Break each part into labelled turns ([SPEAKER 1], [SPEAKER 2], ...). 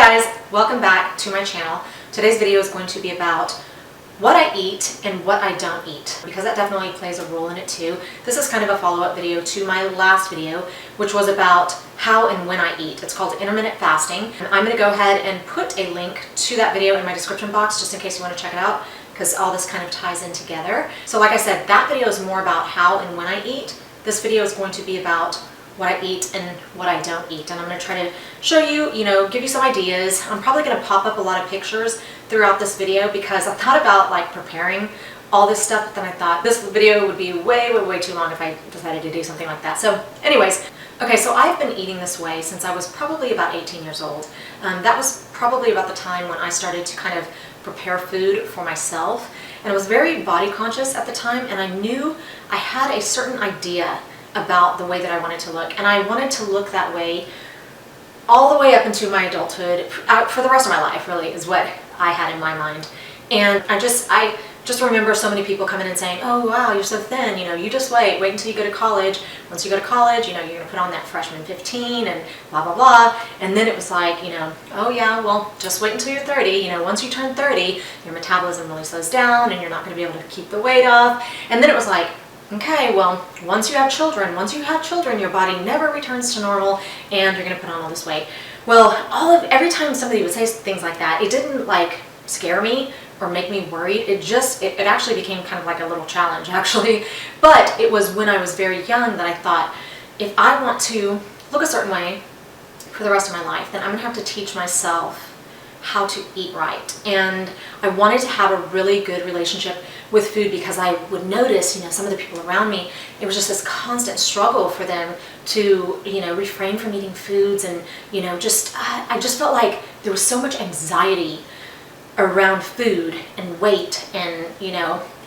[SPEAKER 1] guys, welcome back to my channel. Today's video is going to be about what I eat and what I don't eat, because that definitely plays a role in it too. This is kind of a follow-up video to my last video, which was about how and when I eat. It's called Intermittent Fasting. And I'm going to go ahead and put a link to that video in my description box just in case you want to check it out, because all this kind of ties in together. So like I said, that video is more about how and when I eat. This video is going to be about what I eat and what I don't eat. And I'm going to try to show you, give you some ideas. I'm probably going to pop up a lot of pictures throughout this video because I thought about like preparing all this stuff, but then I thought this video would be way too long if I decided to do something like that. So anyways, okay, so I've been eating this way since I was probably about 18 years old. That was probably about the time when I started to kind of prepare food for myself. And I was very body conscious at the time, and I knew I had a certain idea about the way that I wanted to look, and I wanted to look that way all the way up into my adulthood, for the rest of my life really is what I had in my mind. And I just remember so many people coming and saying, oh wow, you're so thin, you just wait until you go to college. Once you go to college, you're gonna put on that freshman 15 and blah blah blah. And then it was like, oh yeah, well, just wait until you're 30. Once you turn 30, your metabolism really slows down and you're not gonna be able to keep the weight off. And then it was like, okay, well, once you have children, your body never returns to normal and you're going to put on all this weight. Well, every time somebody would say things like that, it didn't like scare me or make me worried. It actually became kind of like a little challenge actually. But it was when I was very young that I thought, if I want to look a certain way for the rest of my life, then I'm going to have to teach myself how to eat right. And I wanted to have a really good relationship with food because I would notice, some of the people around me, it was just this constant struggle for them to, refrain from eating foods. And, I just felt like there was so much anxiety around food and weight and,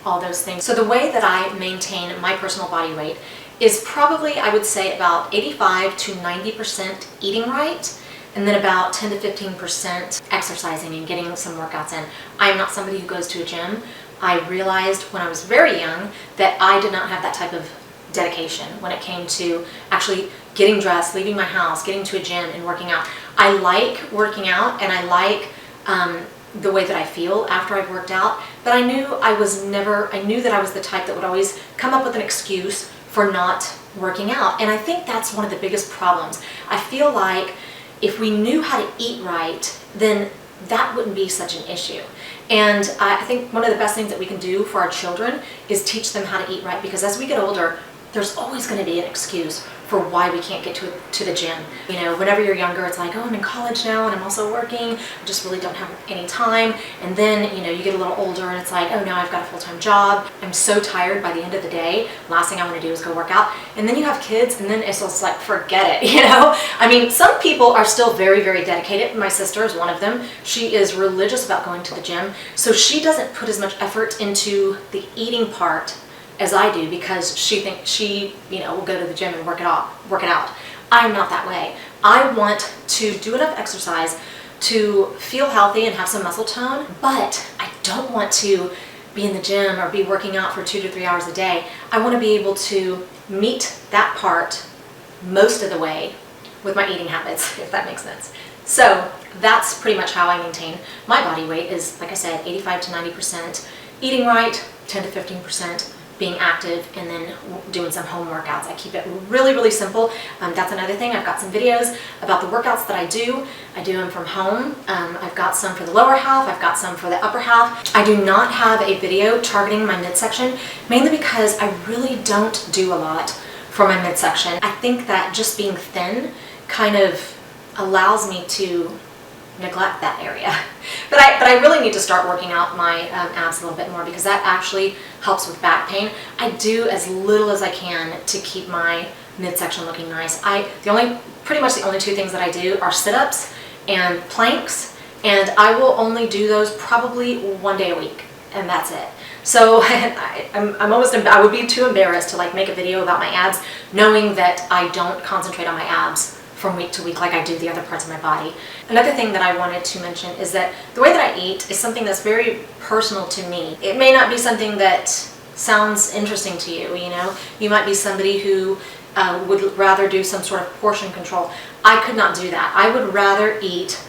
[SPEAKER 1] all those things. So the way that I maintain my personal body weight is probably, I would say, about 85 to 90% eating right, and then about 10 to 15% exercising and getting some workouts in. I'm not somebody who goes to a gym. I realized when I was very young that I did not have that type of dedication when it came to actually getting dressed, leaving my house, getting to a gym and working out. I like working out and I like the way that I feel after I've worked out, but I knew that I was the type that would always come up with an excuse for not working out. And I think that's one of the biggest problems. I feel like if we knew how to eat right, then that wouldn't be such an issue. And I think one of the best things that we can do for our children is teach them how to eat right, because as we get older, there's always going to be an excuse for why we can't get to the gym. Whenever you're younger, it's like, oh, I'm in college now and I'm also working. I just really don't have any time. And then, you get a little older and it's like, oh, now I've got a full-time job. I'm so tired by the end of the day. Last thing I want to do is go work out. And then you have kids and then it's just like, forget it, some people are still very dedicated. My sister is one of them. She is religious about going to the gym. So she doesn't put as much effort into the eating part as I do, because she thinks she will go to the gym and work it out. I'm not that way. I want to do enough exercise to feel healthy and have some muscle tone, but I don't want to be in the gym or be working out for 2 to 3 hours a day. I want to be able to meet that part most of the way with my eating habits, if that makes sense. So that's pretty much how I maintain my body weight is, like I said, 85 to 90% eating right, 10 to 15% being active, and then doing some home workouts. I keep it really simple. That's another thing. I've got some videos about the workouts that I do. I do them from home. I've got some for the lower half. I've got some for the upper half. I do not have a video targeting my midsection, mainly because I really don't do a lot for my midsection. I think that just being thin kind of allows me to neglect that area. But I really need to start working out my abs a little bit more, because that actually helps with back pain. I do as little as I can to keep my midsection looking nice. Pretty much the only two things that I do are sit-ups and planks, and I will only do those probably 1 day a week, and that's it. So I would be too embarrassed to like make a video about my abs, knowing that I don't concentrate on my abs from week to week like I do the other parts of my body. Another thing that I wanted to mention is that the way that I eat is something that's very personal to me. It may not be something that sounds interesting to you, You might be somebody who would rather do some sort of portion control. I could not do that. I would rather eat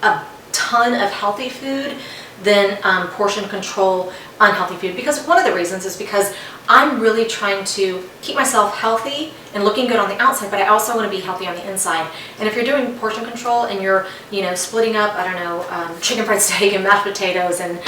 [SPEAKER 1] a ton of healthy food than portion control unhealthy food. Because one of the reasons is because I'm really trying to keep myself healthy and looking good on the outside, but I also want to be healthy on the inside. And if you're doing portion control and you're, splitting up, I don't know, chicken fried steak and mashed potatoes and,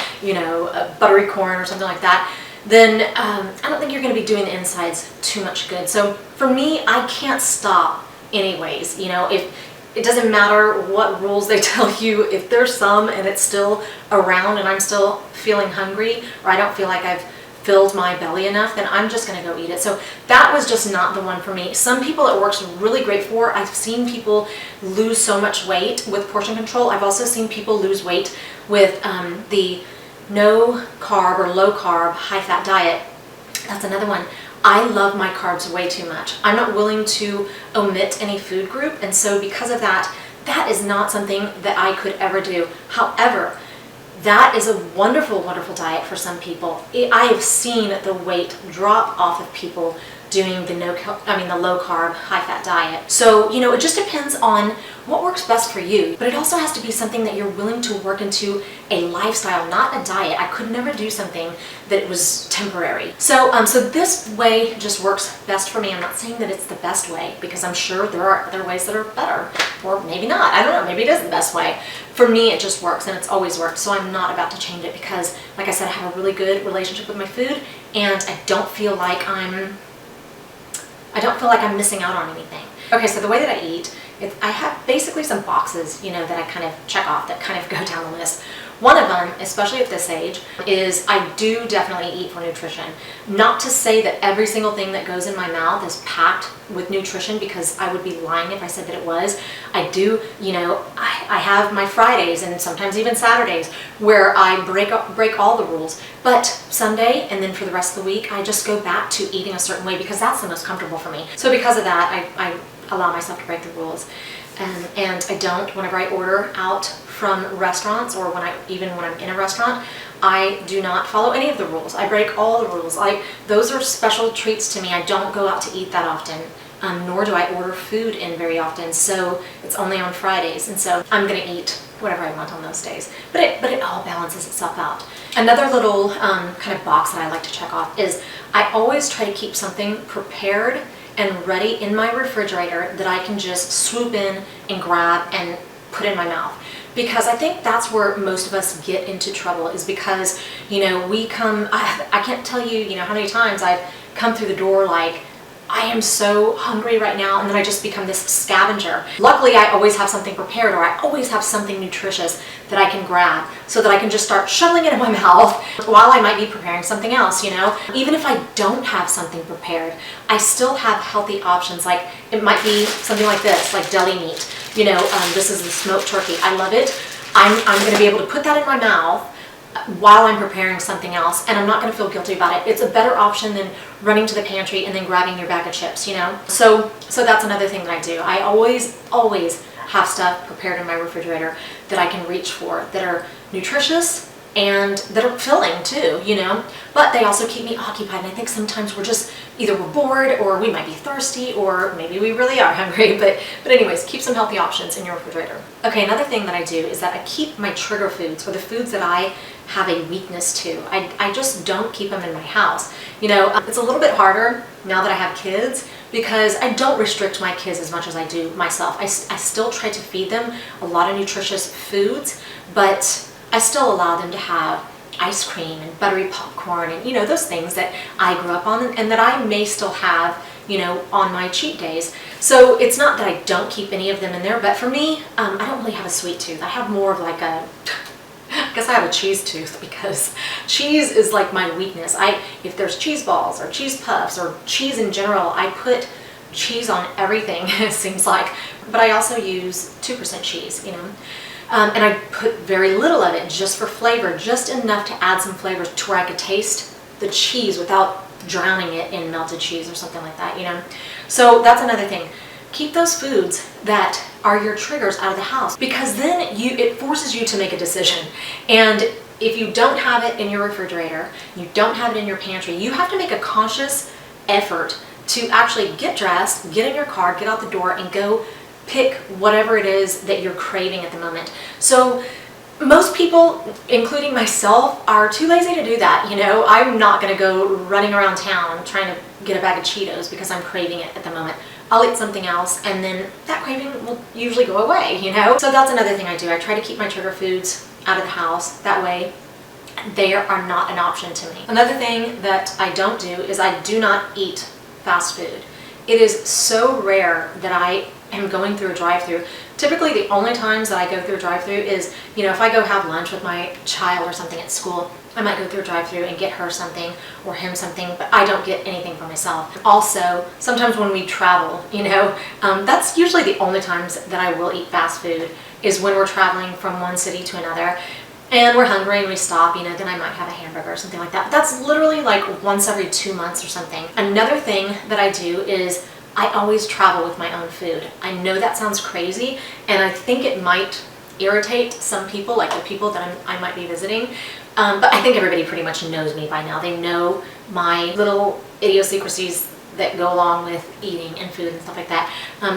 [SPEAKER 1] buttery corn or something like that, then I don't think you're going to be doing the insides too much good. So for me, I can't stop anyways. If it doesn't matter what rules they tell you, if there's some and it's still around and I'm still feeling hungry, or I don't feel like I've filled my belly enough, then I'm just going to go eat it. So that was just not the one for me. Some people it works really great for. I've seen people lose so much weight with portion control. I've also seen people lose weight with the no carb or low carb, high fat diet. That's another one. I love my carbs way too much. I'm not willing to omit any food group, and so because of that, that is not something that I could ever do. However, that is a wonderful, wonderful diet for some people. I have seen the weight drop off of people doing the low carb, high fat diet. So, it just depends on what works best for you. But it also has to be something that you're willing to work into a lifestyle, not a diet. I could never do something that was temporary. So this way just works best for me. I'm not saying that it's the best way, because I'm sure there are other ways that are better, or maybe not. I don't know, maybe it is the best way. For me, it just works, and it's always worked. So I'm not about to change it because, like I said, I have a really good relationship with my food, and I don't feel like I'm missing out on anything. Okay, so the way that I eat, I have basically some boxes, that I kind of check off that kind of go down the list. One of them, especially at this age, is I do definitely eat for nutrition. Not to say that every single thing that goes in my mouth is packed with nutrition, because I would be lying if I said that it was. I do, I have my Fridays and sometimes even Saturdays where I break all the rules. But Sunday and then for the rest of the week, I just go back to eating a certain way because that's the most comfortable for me. So because of that, I allow myself to break the rules. And I don't, whenever I order out from restaurants, or even when I'm in a restaurant, I do not follow any of the rules. I break all the rules. Those are special treats to me. I don't go out to eat that often, nor do I order food in very often. So it's only on Fridays, and so I'm gonna eat whatever I want on those days. But it all balances itself out. Another little kind of box that I like to check off is I always try to keep something prepared and ready in my refrigerator that I can just swoop in and grab and put in my mouth. Because I think that's where most of us get into trouble, is because, we come, I can't tell you, how many times I've come through the door like, I am so hungry right now, and then I just become this scavenger. Luckily, I always have something prepared, or I always have something nutritious that I can grab so that I can just start shoveling it in my mouth while I might be preparing something else, Even if I don't have something prepared, I still have healthy options. Like, it might be something like this, like deli meat. This is the smoked turkey. I love it. I'm going to be able to put that in my mouth while I'm preparing something else, and I'm not going to feel guilty about it. It's a better option than running to the pantry and then grabbing your bag of chips, So that's another thing that I do. I always have stuff prepared in my refrigerator that I can reach for, that are nutritious and that are filling too, But they also keep me occupied, and I think sometimes we're bored, or we might be thirsty, or maybe we really are hungry, but anyways, keep some healthy options in your refrigerator. Okay, another thing that I do is that I keep my trigger foods, or the foods that I have a weakness to. I just don't keep them in my house. It's a little bit harder now that I have kids, because I don't restrict my kids as much as I do myself. I still try to feed them a lot of nutritious foods, but I still allow them to have ice cream and buttery popcorn and, those things that I grew up on and that I may still have, on my cheat days. So it's not that I don't keep any of them in there, but for me, I don't really have a sweet tooth. I have more of like I guess I have a cheese tooth, because cheese is like my weakness. If there's cheese balls or cheese puffs or cheese in general, I put cheese on everything, it seems like. But I also use 2% cheese, and I put very little of it just for flavor, just enough to add some flavors to where I could taste the cheese without drowning it in melted cheese or something like that, So that's another thing. Keep those foods that are your triggers out of the house, because then it forces you to make a decision. And if you don't have it in your refrigerator, you don't have it in your pantry, you have to make a conscious effort to actually get dressed, get in your car, get out the door, and go pick whatever it is that you're craving at the moment. So most people, including myself, are too lazy to do that. You know, I'm not going to go running around town trying to get a bag of Cheetos because I'm craving it at the moment. I'll eat something else and then that craving will usually go away, you know? So that's another thing I do. I try to keep my trigger foods out of the house. That way they are not an option to me. Another thing that I don't do is I do not eat fast food. It is so rare that I am going through a drive-thru. Typically the only times that I go through a drive-thru is, you know, if I go have lunch with my child or something at school, I might go through a drive-thru and get her something or him something, but I don't get anything for myself. Also, sometimes when we travel, you know, that's usually the only times that I will eat fast food is when we're traveling from one city to another and we're hungry and we stop, you know, then I might have a hamburger or something like that. That's literally like once every 2 months or something. Another thing that I do is I always travel with my own food. I know that sounds crazy, and I think it might irritate some people, like the people that I might be visiting, but I think everybody pretty much knows me by now. They know my little idiosyncrasies that go along with eating and food and stuff like that.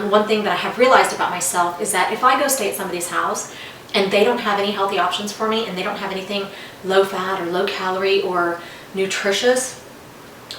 [SPEAKER 1] One thing that I have realized about myself is that if I go stay at somebody's house and they don't have any healthy options for me and they don't have anything low fat or low calorie or nutritious,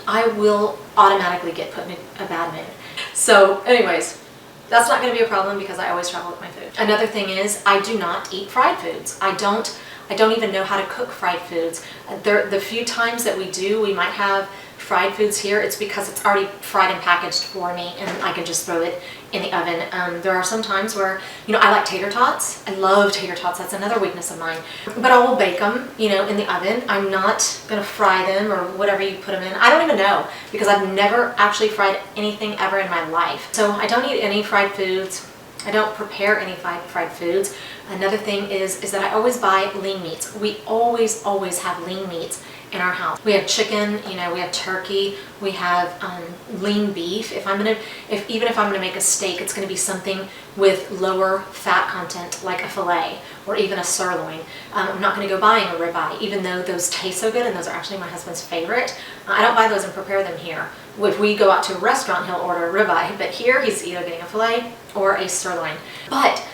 [SPEAKER 1] I will automatically get put in a bad mood. So anyways, that's not going to be a problem because I always travel with my food. Another thing is I do not eat fried foods. I don't even know how to cook fried foods. The few times that we do, we might have fried foods here, it's because it's already fried and packaged for me and I can just throw it in the oven. There are some times where, you know, I like tater tots. I love tater tots. That's another weakness of mine. But I will bake them, you know, in the oven. I'm not going to fry them or whatever you put them in. I don't even know because I've never actually fried anything ever in my life. So I don't eat any fried foods. I don't prepare any fried foods. Another thing is that I always buy lean meats. We always have lean meats in our house. We have chicken, you know, we have turkey, we have lean beef. Even if I'm gonna make a steak, it's gonna be something with lower fat content, like a filet or even a sirloin. I'm not gonna go buying a ribeye, even though those taste so good and those are actually my husband's favorite. I don't buy those and prepare them here. If we go out to a restaurant, he'll order a ribeye, but here he's either getting a filet or a sirloin. But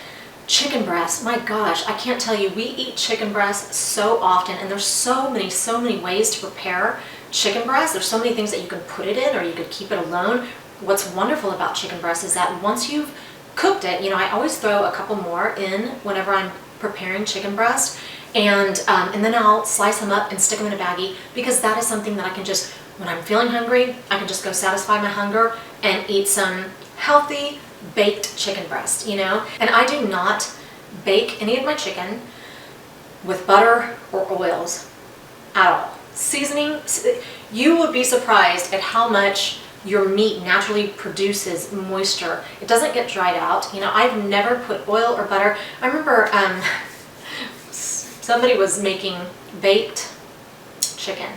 [SPEAKER 1] chicken breast, my gosh, I can't tell you, we eat chicken breast so often and there's so many ways to prepare chicken breast. There's so many things that you can put it in or you could keep it alone. What's wonderful about chicken breast is that once you've cooked it, you know, I always throw a couple more in whenever I'm preparing chicken breast and then I'll slice them up and stick them in a baggie because that is something that I can just, when I'm feeling hungry, I can just go satisfy my hunger and eat some healthy baked chicken breast, you know. And I do not bake any of my chicken with butter or oils at all. Seasoning, you would be surprised at how much your meat naturally produces moisture. It doesn't get dried out. You know, I've never put oil or butter. I remember somebody was making baked chicken.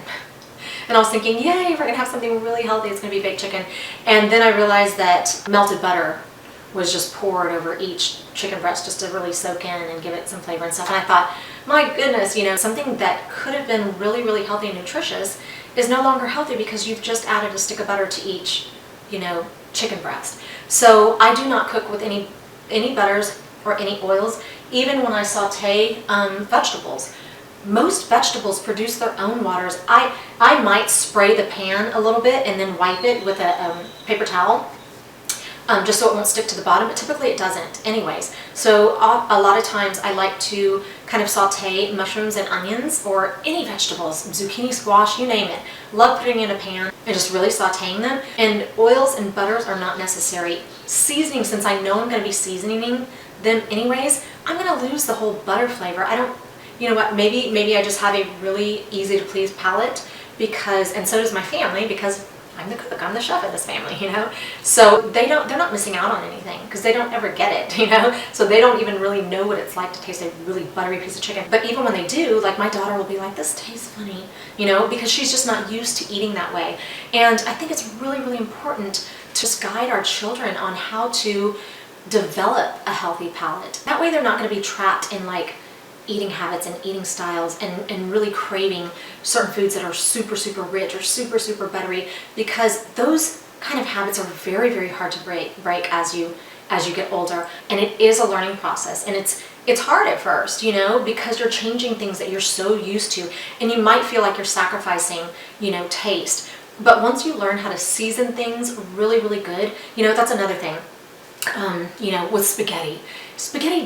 [SPEAKER 1] And I was thinking, yay, we're gonna have something really healthy, it's gonna be baked chicken. And then I realized that melted butter was just poured over each chicken breast just to really soak in and give it some flavor and stuff. And I thought, my goodness, you know, something that could have been really healthy and nutritious is no longer healthy because you've just added a stick of butter to each, you know, chicken breast. So I do not cook with any butters or any oils, even when I saute vegetables. Most vegetables produce their own waters. I might spray the pan a little bit and then wipe it with a paper towel just so it won't stick to the bottom, but typically it doesn't anyways. So a lot of times I like to kind of saute mushrooms and onions or any vegetables, zucchini, squash, you name it. Love putting it in a pan and just really sauteing them. And oils and butters are not necessary. Seasoning, since I know I'm going to be seasoning them anyways, I'm going to lose the whole butter flavor. I don't, you know what, maybe I just have a really easy to please palate because, and so does my family, because I'm the cook, I'm the chef in this family, you know? So they're not missing out on anything because they don't ever get it, you know? So they don't even really know what it's like to taste a really buttery piece of chicken. But even when they do, like my daughter will be like, this tastes funny, you know, because she's just not used to eating that way. And I think it's really important to just guide our children on how to develop a healthy palate. That way they're not going to be trapped in like eating habits and eating styles and really craving certain foods that are super rich or super buttery, because those kind of habits are very hard to break as you as you get older. And it is a learning process, and it's hard at first, you know, because you're changing things that you're so used to, and you might feel like you're sacrificing, you know, taste. But once you learn how to season things really, really good, you know, that's another thing. You know, with spaghetti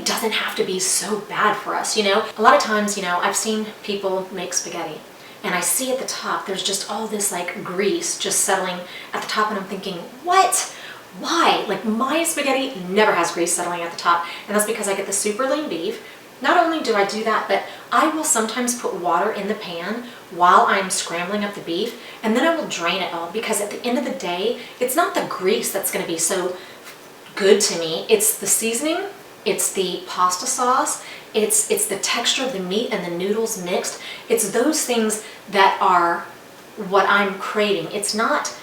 [SPEAKER 1] doesn't have to be so bad for us, you know. A lot of times, you know, I've seen people make spaghetti, and I see at the top there's just all this like grease just settling at the top, and I'm thinking, what? Why? Like, my spaghetti never has grease settling at the top, and that's because I get the super lean beef. Not only do I do that, but I will sometimes put water in the pan while I'm scrambling up the beef, and then I will drain it all, because at the end of the day, it's not the grease that's going to be so good to me. It's the seasoning, it's the pasta sauce, it's the texture of the meat and the noodles mixed. It's those things that are what I'm craving. It's not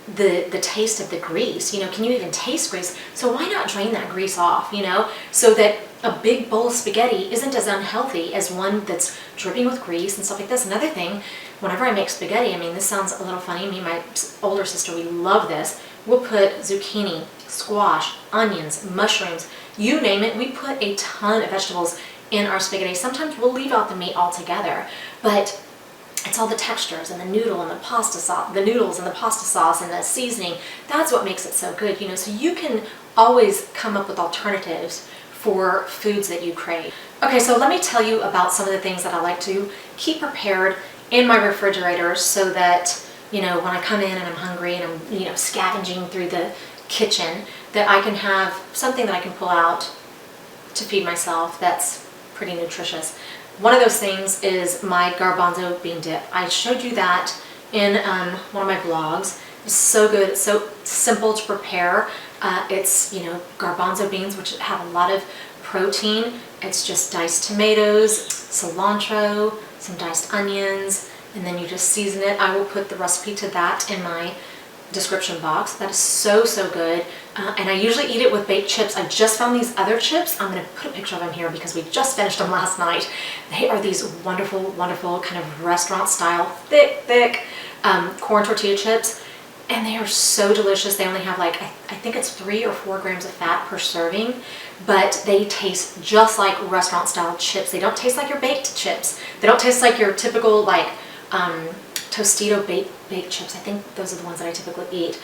[SPEAKER 1] the taste of the grease. You know, can you even taste grease? So why not drain that grease off, you know, so that a big bowl of spaghetti isn't as unhealthy as one that's dripping with grease and stuff like this. Another thing, whenever I make spaghetti, I mean, this sounds a little funny, me and my older sister, we love this. We'll put zucchini, squash, onions, mushrooms, you name it. We put a ton of vegetables in our spaghetti. Sometimes we'll leave out the meat altogether, but it's all the textures and the noodle and the pasta sauce, the noodles and the pasta sauce and the seasoning. That's what makes it so good, you know. So you can always come up with alternatives for foods that you crave. Okay, so let me tell you about some of the things that I like to keep prepared in my refrigerator, so that, you know, when I come in and I'm hungry and I'm, you know, scavenging through the kitchen, that I can have something that I can pull out to feed myself that's pretty nutritious. One of those things is my Garbanzo Bean Dip. I showed you that in one of my vlogs. It's so good. It's so simple to prepare. It's, you know, garbanzo beans, which have a lot of protein. It's just diced tomatoes, cilantro, some diced onions, and then you just season it. I will put the recipe to that in my description box. That is so, so good. And I usually eat it with baked chips. I just found these other chips. I'm going to put a picture of them here because we just finished them last night. They are these wonderful, wonderful kind of restaurant style, thick corn tortilla chips. And they are so delicious. They only have like, I think it's 3 or 4 grams of fat per serving, but they taste just like restaurant style chips. They don't taste like your baked chips. They don't taste like your typical like Tostito baked chips. I think those are the ones that I typically eat,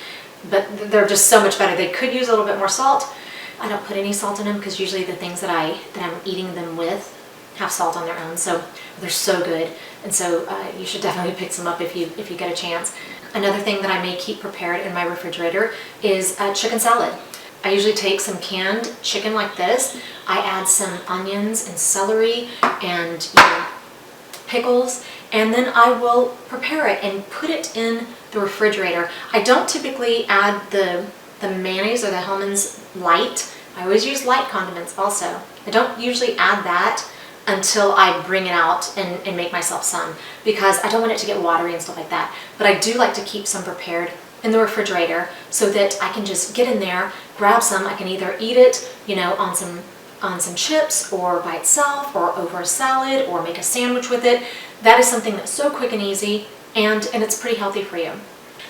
[SPEAKER 1] but they're just so much better. They could use a little bit more salt. I don't put any salt in them because usually the things that I'm eating them with have salt on their own, so they're so good. And so you should definitely pick some up if you get a chance. Another thing that I may keep prepared in my refrigerator is chicken salad. I usually take some canned chicken like this. I add some onions and celery and, you know, pickles, and then I will prepare it and put it in the refrigerator. I don't typically add the mayonnaise or the Hellmann's light. I always use light condiments also. I don't usually add that until I bring it out and make myself some, because I don't want it to get watery and stuff like that. But I do like to keep some prepared in the refrigerator so that I can just get in there, grab some. I can either eat it, you know, on some chips, or by itself, or over a salad, or make a sandwich with it. That is something that's so quick and easy, and it's pretty healthy for you.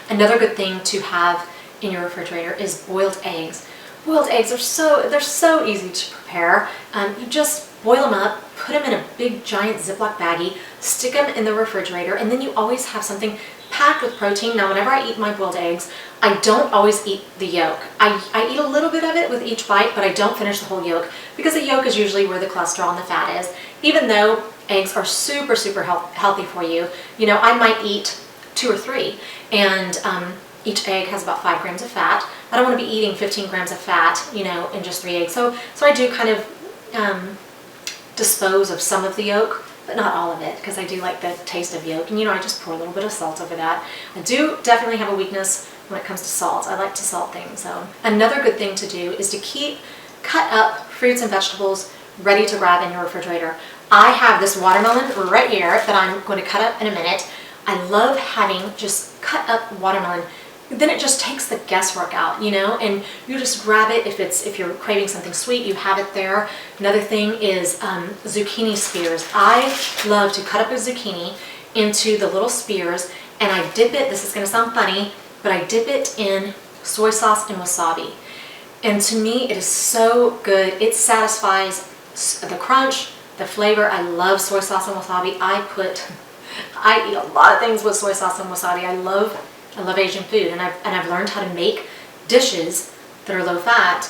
[SPEAKER 1] Another good thing to have in your refrigerator is boiled eggs. Boiled eggs are they're so easy to prepare. You just boil them up, put them in a big giant Ziploc baggie, stick them in the refrigerator, and then you always have something packed with protein. Now, whenever I eat my boiled eggs, I don't always eat the yolk. I eat a little bit of it with each bite, but I don't finish the whole yolk, because the yolk is usually where the cholesterol and the fat is. Even though eggs are super, super healthy for you, you know, I might eat 2 or 3, and each egg has about 5 grams of fat. I don't want to be eating 15 grams of fat, you know, in just 3 eggs. So I do kind of dispose of some of the yolk, but not all of it, because I do like the taste of yolk. And, you know, I just pour a little bit of salt over that. I do definitely have a weakness when it comes to salt. I like to salt things. So another good thing to do is to keep cut up fruits and vegetables ready to grab in your refrigerator. I have this watermelon right here that I'm going to cut up in a minute. I love having just cut up watermelon. Then it just takes the guesswork out, you know, and you just grab it. If you're craving something sweet, you have it there. Another thing is zucchini spears. I love to cut up a zucchini into the little spears, and I dip it, this is going to sound funny, but I dip it in soy sauce and wasabi. And to me, it is so good. It satisfies the crunch, the flavor. I love soy sauce and wasabi. I eat a lot of things with soy sauce and wasabi. I love Asian food, and I've learned how to make dishes that are low fat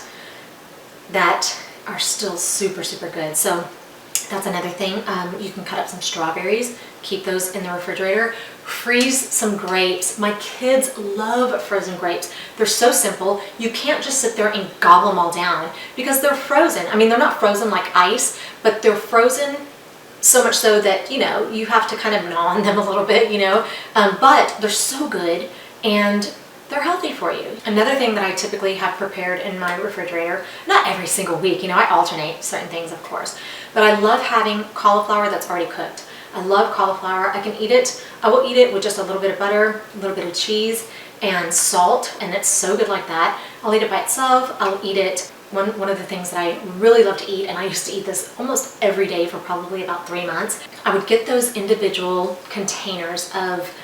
[SPEAKER 1] that are still super, super good. So that's another thing. You can cut up some strawberries, keep those in the refrigerator. Freeze some grapes. My kids love frozen grapes. They're so simple. You can't just sit there and gobble them all down because they're frozen. I mean, they're not frozen like ice, but they're frozen so much so that, you have to kind of gnaw on them a little bit, but they're so good and they're healthy for you. Another thing that I typically have prepared in my refrigerator, not every single week, I alternate certain things, of course, but I love having cauliflower that's already cooked. I love cauliflower. I can eat it. I will eat it with just a little bit of butter, a little bit of cheese, and salt, and it's so good like that. I'll eat it by itself. I'll eat it. One of the things that I really love to eat, and I used to eat this almost every day for probably about 3 months, I would get those individual containers of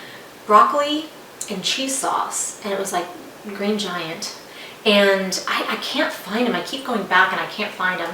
[SPEAKER 1] broccoli and cheese sauce, and it was like Green Giant. And I can't find them. I keep going back and I can't find them.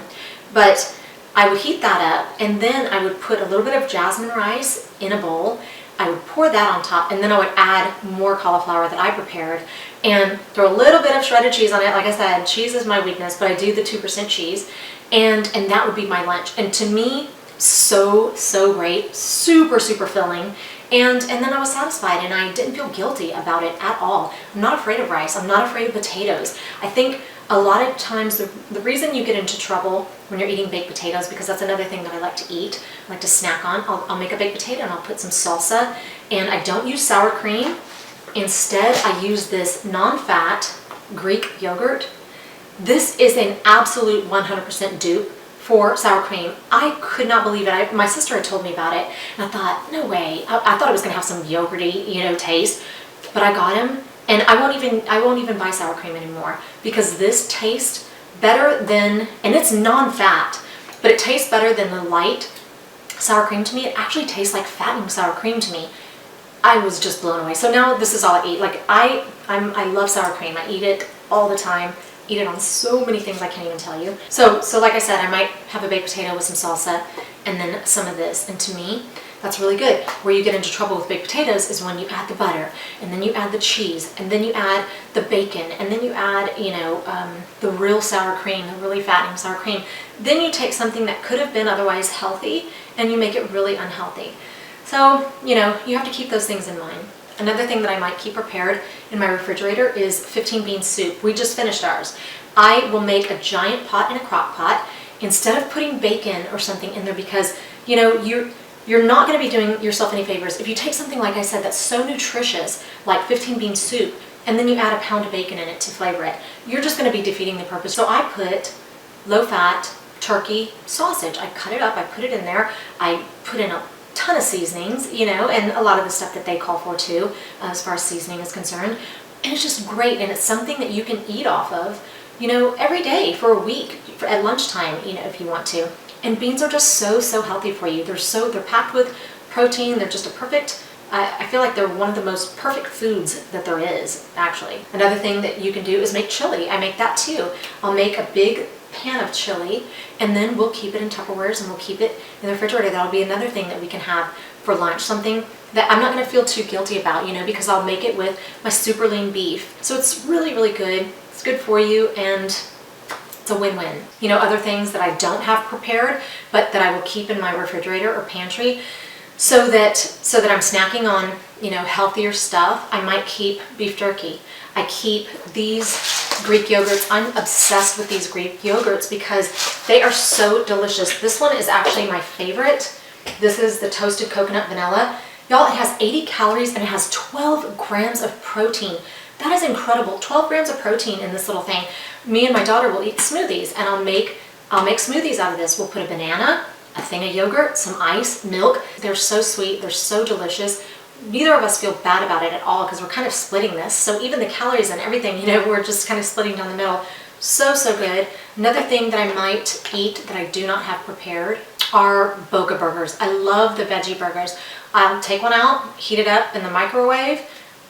[SPEAKER 1] But I would heat that up, and then I would put a little bit of jasmine rice in a bowl. I would pour that on top, and then I would add more cauliflower that I prepared and throw a little bit of shredded cheese on it. Like I said, cheese is my weakness, but I do the 2% cheese, and that would be my lunch. And to me, so great, super filling. And then I was satisfied, and I didn't feel guilty about it at all. I'm not afraid of rice. I'm not afraid of potatoes. I think a lot of times the reason you get into trouble when you're eating baked potatoes, because that's another thing that I like to eat, I like to snack on. I'll make a baked potato and I'll put some salsa, and I don't use sour cream. Instead, I use this non-fat Greek yogurt. This is an absolute 100% dupe for sour cream. I could not believe it. My sister had told me about it, and I thought, no way. I thought it was gonna have some yogurty, taste, but I got him. And I won't even buy sour cream anymore because this tastes better than, and it's non-fat, but it tastes better than the light sour cream to me. It actually tastes like fattening sour cream to me. I was just blown away. So now this is all I eat. Like I love sour cream. I eat it all the time. Eat it on so many things I can't even tell you. So like I said, I might have a baked potato with some salsa and then some of this. And to me, that's really good. Where you get into trouble with baked potatoes is when you add the butter, and then you add the cheese, and then you add the bacon, and then you add, the real sour cream, the really fattening sour cream. Then you take something that could have been otherwise healthy, and you make it really unhealthy. So, you have to keep those things in mind. Another thing that I might keep prepared in my refrigerator is 15 bean soup. We just finished ours. I will make a giant pot in a crock pot instead of putting bacon or something in there because, you're not going to be doing yourself any favors. If you take something, like I said, that's so nutritious, like 15 bean soup, and then you add a pound of bacon in it to flavor it, you're just going to be defeating the purpose. So I put low-fat turkey sausage. I cut it up, I put it in there, I put in a ton of seasonings, and a lot of the stuff that they call for too, as far as seasoning is concerned. And it's just great, and it's something that you can eat off of, every day for a week, at lunchtime, if you want to. And beans are just so healthy for you. They're packed with protein. They're just a perfect, I feel like they're one of the most perfect foods that there is, actually. Another thing that you can do is make chili. I make that too. I'll make a big pan of chili, and then we'll keep it in Tupperwares, and we'll keep it in the refrigerator. That'll be another thing that we can have for lunch, something that I'm not going to feel too guilty about, because I'll make it with my super lean beef. So it's really good. It's good for you, and it's a win-win. Other things that I don't have prepared, but that I will keep in my refrigerator or pantry so that I'm snacking on, healthier stuff. I might keep beef jerky. I keep these Greek yogurts. I'm obsessed with these Greek yogurts because they are so delicious. This one is actually my favorite. This is the toasted coconut vanilla. Y'all, it has 80 calories and it has 12 grams of protein. That is incredible. 12 grams of protein in this little thing. Me and my daughter will eat smoothies, and I'll make smoothies out of this. We'll put a banana, a thing of yogurt, some ice, milk. They're so sweet. They're so delicious. Neither of us feel bad about it at all because we're kind of splitting this. So even the calories and everything, we're just kind of splitting down the middle. So good. Another thing that I might eat that I do not have prepared are boca burgers. I love the veggie burgers. I'll take one out, heat it up in the microwave,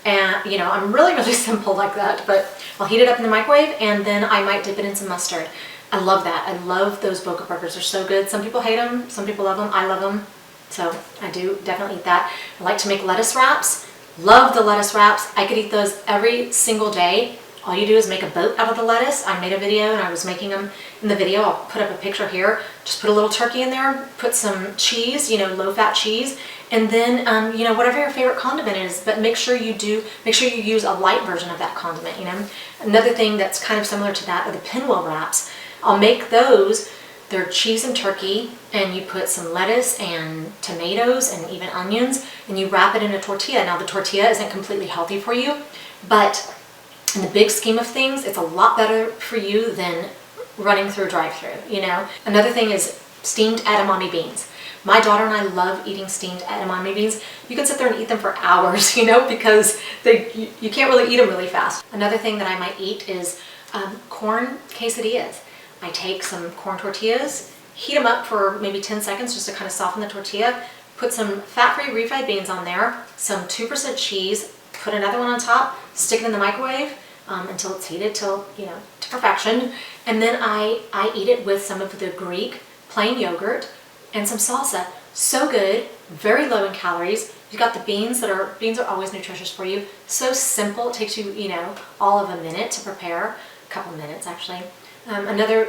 [SPEAKER 1] And you know, I'm really, really simple like that, but I'll heat it up in the microwave and then I might dip it in some mustard. I love that. I love those Boca burgers. They're so good. Some people hate them, some people love them. I love them. So I do definitely eat that. I like to make lettuce wraps. Love the lettuce wraps. I could eat those every single day. All you do is make a boat out of the lettuce. I made a video and I was making them in the video. I'll put up a picture here. Just put a little turkey in there, put some cheese, you know, low-fat cheese, and then, you know, whatever your favorite condiment is, but make sure you use a light version of that condiment, you know. Another thing that's kind of similar to that are the Pinwheel wraps. I'll make those. They're cheese and turkey, and you put some lettuce and tomatoes and even onions, and you wrap it in a tortilla. Now, the tortilla isn't completely healthy for you, but in the big scheme of things, it's a lot better for you than running through a drive-thru, you know. Another thing is steamed edamame beans. My daughter and I love eating steamed edamame beans. You can sit there and eat them for hours, you know, because you can't really eat them really fast. Another thing that I might eat is corn quesadillas. I take some corn tortillas, heat them up for maybe 10 seconds just to kind of soften the tortilla, put some fat-free refried beans on there, some 2% cheese, put another one on top, stick it in the microwave until it's heated to perfection, and then I eat it with some of the Greek plain yogurt and some salsa. So good, very low in calories. You've got the beans beans are always nutritious for you. So simple, it takes you, you know, all of a minute to prepare, a couple minutes actually. Another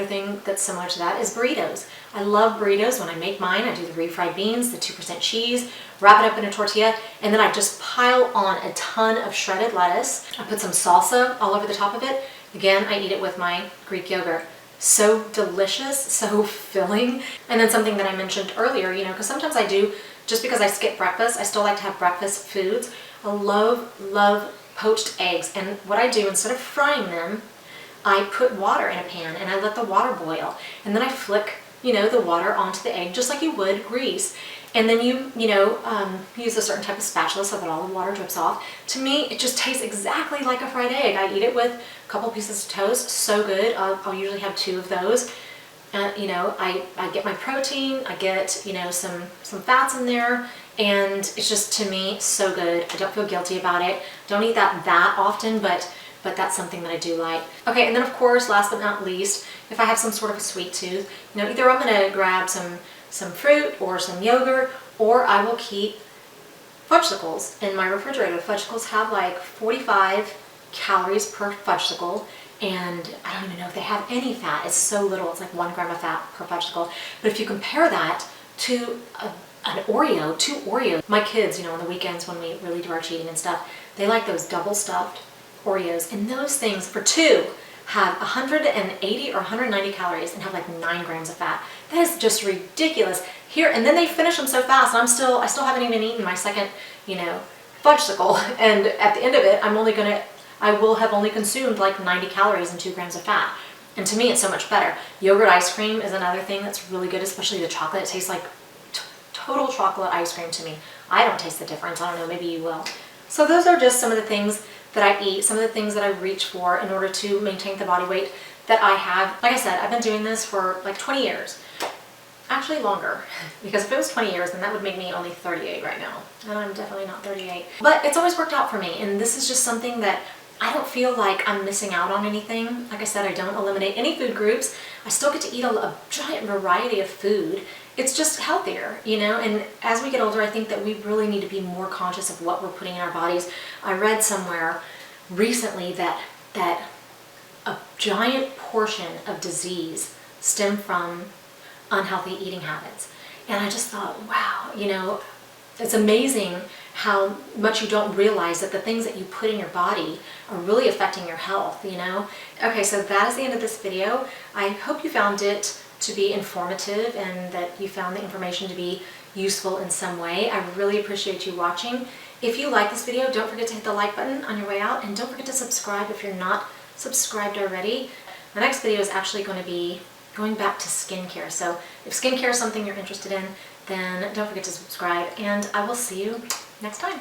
[SPEAKER 1] thing that's similar to that is burritos. I love burritos. When I make mine, I do the refried beans, the 2% cheese, wrap it up in a tortilla, and then I just pile on a ton of shredded lettuce. I put some salsa all over the top of it. Again, I eat it with my Greek yogurt. So delicious, so filling. And then something that I mentioned earlier, you know, because sometimes I do, just because I skip breakfast, I still like to have breakfast foods. I love poached eggs. And what I do, instead of frying them, I put water in a pan and I let the water boil, and then I flick, you know, the water onto the egg just like you would grease, and then you use a certain type of spatula so that all the water drips off. To me, it just tastes exactly like a fried egg. I eat it with a couple pieces of toast. So good. I'll usually have 2 of those. You know, I get my protein, I get, you know, some fats in there, and it's just, to me, so good. I don't feel guilty about it. Don't eat that often, but that's something that I do like. Okay, and then of course, last but not least, if I have some sort of a sweet tooth, you know, either I'm gonna grab some fruit or some yogurt, or I will keep fudgesicles in my refrigerator. Fudgesicles have like 45 calories per fudgesicle, and I don't even know if they have any fat. It's so little, it's like 1 gram of fat per fudgesicle. But if you compare that to an Oreo, 2 Oreos, my kids, you know, on the weekends when we really do our cheating and stuff, they like those double stuffed Oreos, and those things for 2 have 180 or 190 calories and have like 9 grams of fat. That is just ridiculous. Here, and then they finish them so fast, and I still haven't even eaten my second, you know, fudgesicle, and at the end of it, I will have only consumed like 90 calories and 2 grams of fat. And to me, it's so much better. Yogurt ice cream is another thing that's really good, especially the chocolate. It tastes like total chocolate ice cream to me. I don't taste the difference. I don't know, maybe you will. So those are just some of the things that I eat, some of the things that I reach for in order to maintain the body weight that I have. Like I said, I've been doing this for like 20 years. Actually longer, because if it was 20 years, then that would make me only 38 right now. And I'm definitely not 38. But it's always worked out for me, and this is just something that I don't feel like I'm missing out on anything. Like I said, I don't eliminate any food groups. I still get to eat a giant variety of food. It's just healthier, you know, and as we get older, I think that we really need to be more conscious of what we're putting in our bodies. I read somewhere recently that a giant portion of disease stem from unhealthy eating habits. And I just thought, wow, you know, it's amazing how much you don't realize that the things that you put in your body are really affecting your health, you know? Okay, so that is the end of this video. I hope you found it to be informative and that you found the information to be useful in some way. I really appreciate you watching. If you like this video, don't forget to hit the like button on your way out, and don't forget to subscribe if you're not subscribed already. My next video is actually going to be going back to skincare. So if skincare is something you're interested in, then don't forget to subscribe, and I will see you next time.